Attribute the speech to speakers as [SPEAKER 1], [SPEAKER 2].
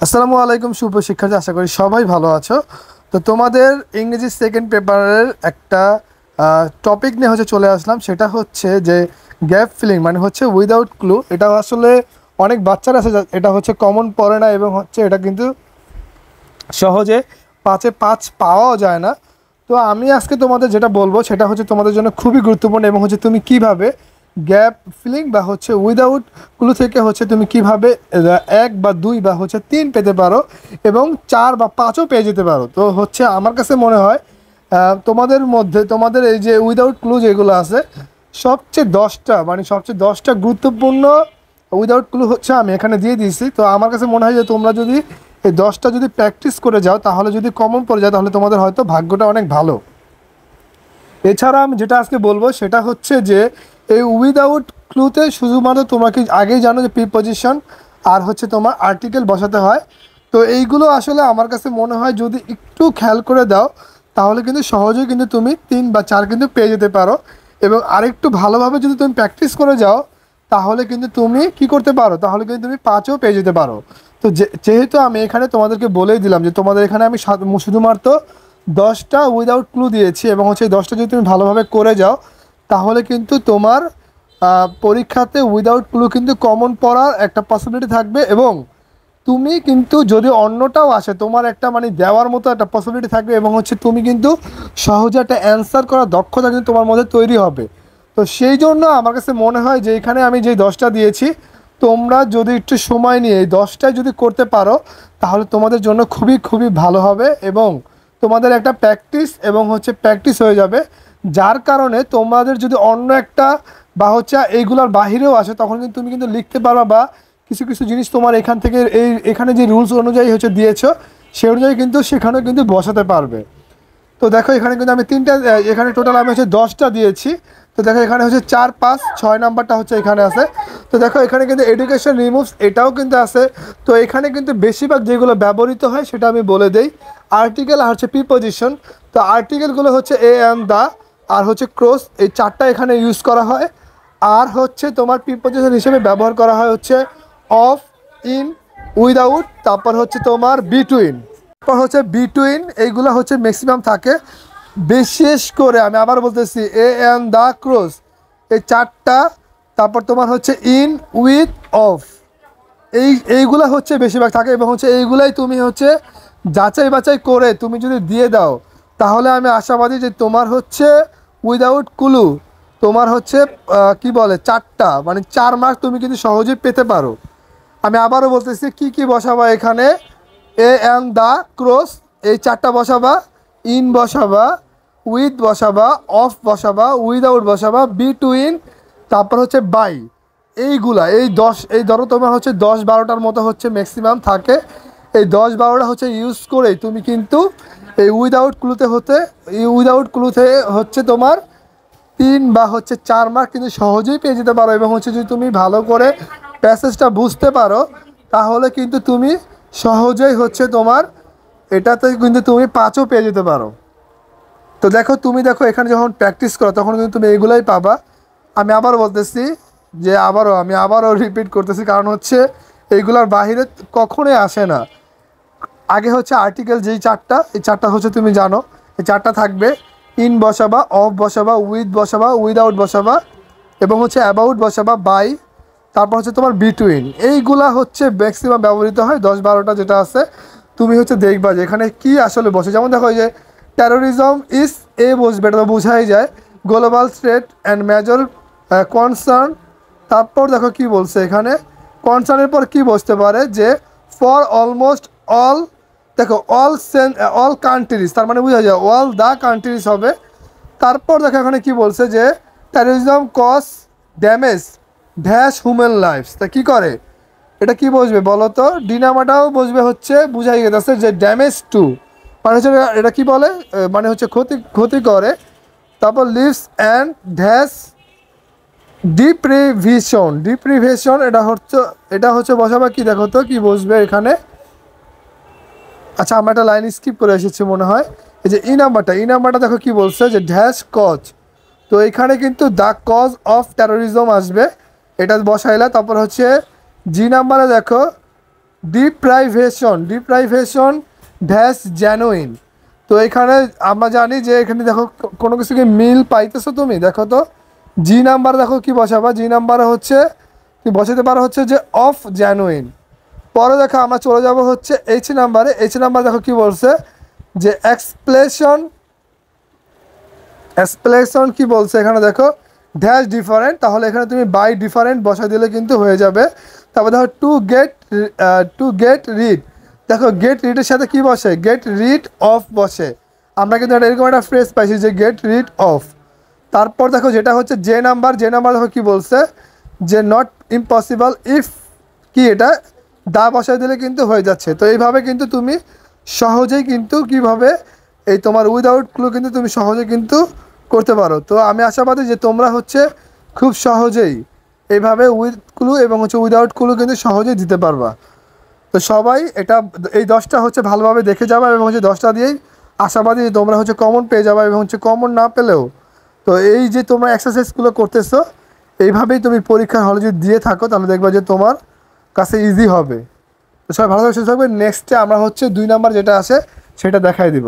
[SPEAKER 1] আসসালামু আলাইকুম শিক্ষার্থী, আশা করি সবাই ভালো আছো। তো তোমাদের ইংরেজি সেকেন্ড পেপারের একটা টপিক নিয়ে চলে আসলাম। সেটা হচ্ছে যে গ্যাপ ফিলিং, মানে হচ্ছে উইদাউট ক্লু। এটা আসলে অনেক বাচ্চারা আছে এটা কমন পড়ে না, এবং এটা কিন্তু সহজে 5-এ 5 পাওয়াও যায় না। তো আমি আজকে তোমাদের যেটা বলবো সেটা তোমাদের জন্য খুবই গুরুত্বপূর্ণ, এবং তুমি কিভাবে গ্যাপ ফিলিং বা উইদাউট ক্লু থেকে তুমি কিভাবে 1 বা 2 বা 3 পেতে পারো, এবং 4 বা 5ও পেয়ে যেতে পারো। তো আমার কাছে মনে হয় তোমাদের মধ্যে তোমাদের এই যে উইদাউট ক্লু যেগুলো আছে সবচেয়ে 10টা, মানে সবচেয়ে 10টা গুরুত্বপূর্ণ উইদাউট ক্লু আমি এখানে দিয়ে দিয়েছি। তো আমার কাছে মনে হয় যে তোমরা যদি এই 10টা যদি প্র্যাকটিস করে যাও, তাহলে যদি কমন পড়ে যায়, তাহলে তোমাদের হয়তো ভাগ্যটা অনেক ভালো। এছাড়া আমি যেটা আজকে বলবো সেটা হচ্ছে যে এই উইদাউট ক্লুতে শুধুমাত্র তোমাকে আগেই জানো যে প্রিপজিশন আর তোমার আর্টিকেল বসাতে হয়। তো এইগুলো আসলে আমার কাছে মনে হয় যদি একটু খেয়াল করে দাও, তাহলে কিন্তু সহজেই কিন্তু তুমি 3 বা 4 কিন্তু পেয়ে যেতে পারো। এবং আরেকটু ভালোভাবে যদি তুমি প্র্যাকটিস করে যাও, তাহলে কিন্তু তুমি কি করতে পারো, তাহলে কিন্তু তুমি 5ও পেয়ে যেতে পারো। তো যেহেতু আমি এখানে তোমাদেরকে বলেই দিলাম যে তোমাদের এখানে আমি শুধুমাত্র 10টা উইদাউট ক্লু দিয়েছি, এবং এই 10টা যদি তুমি ভালোভাবে করে যাও, তাহলে কিন্তু তোমার পরীক্ষাতে উইদাউট ক্লু কিন্তু কমন পড়ার একটা পসিবিলিটি থাকবে। এবং তুমি কিন্তু যদি অন্যটাও আসে, তোমার একটা মানে দেওয়ার মতো একটা পসিবিলিটি থাকবে, এবং তুমি কিন্তু সহজে একটা অ্যান্সার করার দক্ষতা কিন্তু তোমার মধ্যে তৈরি হবে। তো সেই জন্য আমার কাছে মনে হয় যে এখানে আমি যে 10টা দিয়েছি, তোমরা যদি একটু সময় নিয়ে এই 10টায় যদি করতে পারো, তাহলে তোমাদের জন্য খুবই খুবই ভালো হবে, এবং তোমাদের একটা প্র্যাকটিস এবং প্র্যাকটিস হয়ে যাবে। যার কারণে তোমাদের যদি অন্য একটা বা এইগুলোর বাহিরেও আসে, তখন কিন্তু তুমি কিন্তু লিখতে পারবা, বা কিছু কিছু জিনিস তোমার এখান থেকে এখানে যে রুলস অনুযায়ী দিয়েছো, সেই অনুযায়ী কিন্তু সেখানেও কিন্তু বসাতে পারবে। তো দেখো এখানে কিন্তু আমি এখানে টোটাল আমি 10টা দিয়েছি। তো দেখো এখানে 4, 5, 6 নাম্বারটা এখানে আছে। তো দেখো এখানে কিন্তু এডুকেশন রিমুভস এটাও কিন্তু আছে। তো এখানে কিন্তু বেশিরভাগ যেগুলো ব্যবহৃত হয় সেটা আমি বলে দেই। আর্টিকেল আর প্রিপজিশন। তো আর্টিকেলগুলো এ অ্যান্ড দ্য আর ক্রস, এই 4টা এখানে ইউজ করা হয়। আর তোমার প্রিপজিশন হিসেবে ব্যবহার করা হয় অফ, ইন, উইদাউট, তারপর তোমার বিটুইন। তারপর বিটুইন, এইগুলো ম্যাক্সিমাম থাকে। বিশেষ করে আমি আবার বলতেছি এ অ্যান্ড দ্য ক্রস, এই 4টা। তারপর তোমার ইন, উইথ, অফ, এইগুলা বেশিরভাগ থাকে। এবং এইগুলাই তুমি যাচাই বাছাই করে তুমি যদি দিয়ে দাও, তাহলে আমি আশাবাদী যে তোমার উইদাউট ক্লু তোমার কি বলে 4টা, মানে 4 মার্ক তুমি কিন্তু সহজেই পেতে পারো। আমি আবারও বলতেছি কি কি বসাবা এখানে। এ অ্যান্ড দ্য ক্রস, এই 4টা বসাবা। ইন বসাবা, উইথ বসাবা, অফ বসাবা, উইদাউট বসাবা, বিটুইন, তারপর বাই। এইগুলা এই ধরো তোমার 10-12টার মতো ম্যাক্সিমাম থাকে। এই 10-12টা ইউজ করে তুমি কিন্তু এই উইদাউট ক্লুতে তোমার 3 বা 4 মার্ক কিন্তু সহজেই পেয়ে যেতে পারো। এবং যদি তুমি ভালো করে প্যাসেজটা বুঝতে পারো, তাহলে কিন্তু তুমি সহজেই তোমার এটাতে কিন্তু তুমি 5ও পেয়ে যেতে পারো। তো তুমি দেখো এখানে যখন প্র্যাকটিস করো, তখন কিন্তু তুমি এগুলোই পাবা। আমি আবারও বলতেছি যে আমি আবারও রিপিট করতেছি, কারণ এইগুলার বাহিরে কখনোই আসে না। আগে আর্টিকেল যেই 4টা, এই 4টা তুমি জানো, এই 4টা থাকবে। ইন বসাবা, অফ বসাবা, উইথ বসাবা, উইদাউট বসাবা, এবং অ্যাবাউট বসাবা, বাই, তারপর তোমার বিটুইন। এইগুলা ম্যাক্সিমাম ব্যবহৃত হয়। 10-12টা যেটা আছে তুমি দেখবা যে এখানে কি আসলে বসে। যেমন দেখো যে টেরোরিজম ইজ, এ বসবে, এটা তো বোঝাই যায়। Global threat and major concern. তারপর দেখো কি বলছে এখানে, কনসার্নের পর কি বসতে পারে যে ফর অলমোস্ট অল। দেখো অল কান্ট্রিজ, তার মানে বোঝা যায় অল দ্য কান্ট্রিজ হবে। তারপর দেখো এখানে কি বলছে যে terrorism cause damage dash human lives. তা কী করে, এটা কি বসবে বলো তো? ডিনামাটাও বসবে, বুঝাই গেছে যে ড্যামেজ টু, মানে এটা কি বলে, মানে ক্ষতি করে। তারপর লিভস অ্যান্ড ড্যাশ ডিপ্রিভেশন, এটা বসাবা কি, দেখো তো কি বসবে এখানে। আচ্ছা, আমরা একটা লাইন স্কিপ করে এসেছি মনে হয়। এই যে ই নাম্বারটা দেখো কি বলছে যে ড্যাশ কজ। তো এখানে কিন্তু দ্য কজ অফ টেরোরিজম আসবে, এটা বসাইলা। তারপর জি নাম্বারে দেখো ডিপ্রাইভেশন ড্যাশ জেনুইন। তো এখানে আমরা জানি যে এখানে দেখো কোনো কিছুকে মিল পাইতেছো তুমি, দেখো তো জি নাম্বার দেখো কি বসাবা, জি নাম্বারে হচ্ছে কি বসাতে পারো হচ্ছে যে অফ জেনুইন। পরে দেখো আমরা চলে যাব হচ্ছে এইচ নাম্বারে, এইচ নাম্বার দেখো কি বলছে যে এক্সপ্লেশন কি বলছে এখানে দেখো ড্যাশ ডিফারেন্ট, তাহলে এখানে তুমি বাই ডিফারেন্ট বসা দিলে কিন্তু হয়ে যাবে। তারপর দেখো টু গেট রিড, দেখো গেট রিডের সাথে কি বসে, গেট রিড অফ বসে। আমরা কিন্তু এরকম একটা ফ্রেজ পাইছি যে গেট রিড অফ। তারপর দেখো যেটা হচ্ছে যে নাম্বার দেখো কি বলছে যে নট ইম্পসিবল ইফ, কি এটা দা বসায় দিলে কিন্তু হয়ে যাচ্ছে। তো এইভাবে কিন্তু তুমি সহজেই কিন্তু কিভাবে এই তোমার উইদাউট ক্লু কিন্তু তুমি সহজে কিন্তু করতে পারো। তো আমি আশাবাদী যে তোমরা হচ্ছে খুব সহজেই এইভাবে উইথ ক্লু এবং হচ্ছে উইদাউট ক্লু কিন্তু সহজেই দিতে পারবা। তো সবাই এটা এই 10টা হচ্ছে ভালোভাবে দেখে যাবা এবং হচ্ছে 10টা দিয়েই আশাবাদী যে তোমরা হচ্ছে কমন পেয়ে যাবা, এবং হচ্ছে কমন না পেলেও তো এই যে তোমরা এক্সারসাইজগুলো করতেছো এইভাবেই তুমি পরীক্ষার হলে যদি দিয়ে থাকো তাহলে দেখবা যে তোমার কাছে ইজি হবে। তো সবাই ভালোভাবে সুস্থ থাকবে। নেক্সটে আমরা হচ্ছে 2 নাম্বার যেটা আছে সেটা দেখাই দিব।